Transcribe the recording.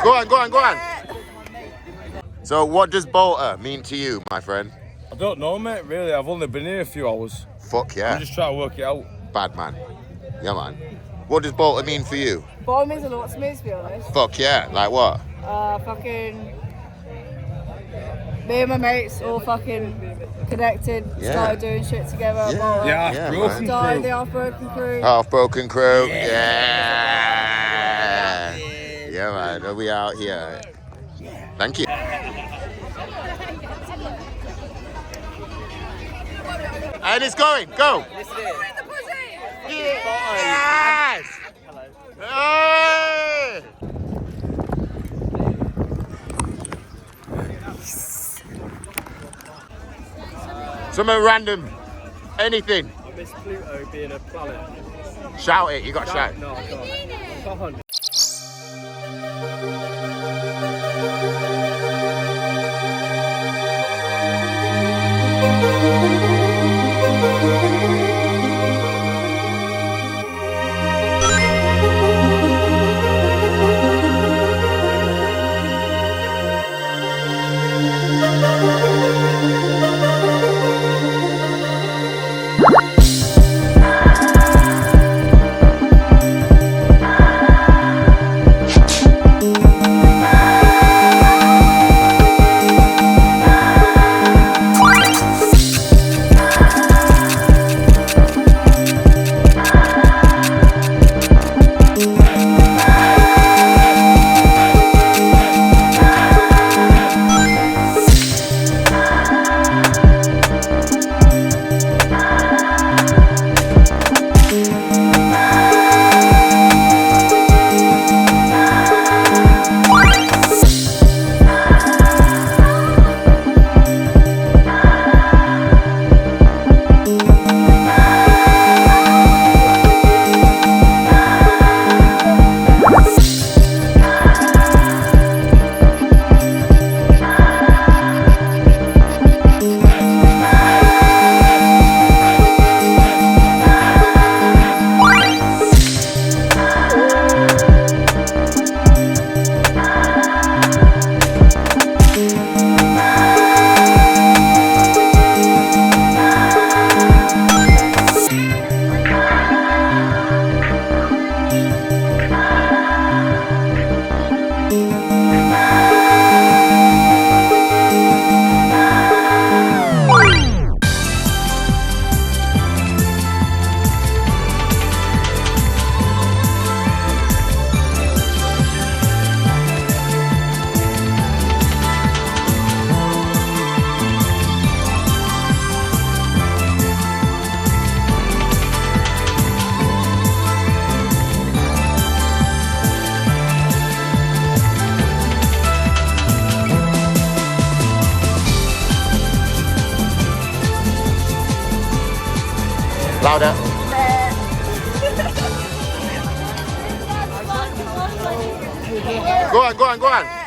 Go on, go on, go on. So what does Balter mean to you, my friend? I don't know, mate, really. I've only been here a few hours. Fuck yeah. I'm just trying to work it out. Bad man. Yeah, man. What does Balter mean for you? Balter means a lot to me, to be honest. Fuck yeah. Like what? Fucking... Me and my mates all fucking connected, started doing shit together. Yeah, broken Started crew. the Half-Broken Crew. Half-Broken Crew. Yeah. Yeah, man. Are we out here? Thank you. And it's going. Go. Yes. Hey. Something random. Anything. I miss Pluto being a planet. Shout it. You got to shout. No, I can't. Louder. Go on, go on, go on.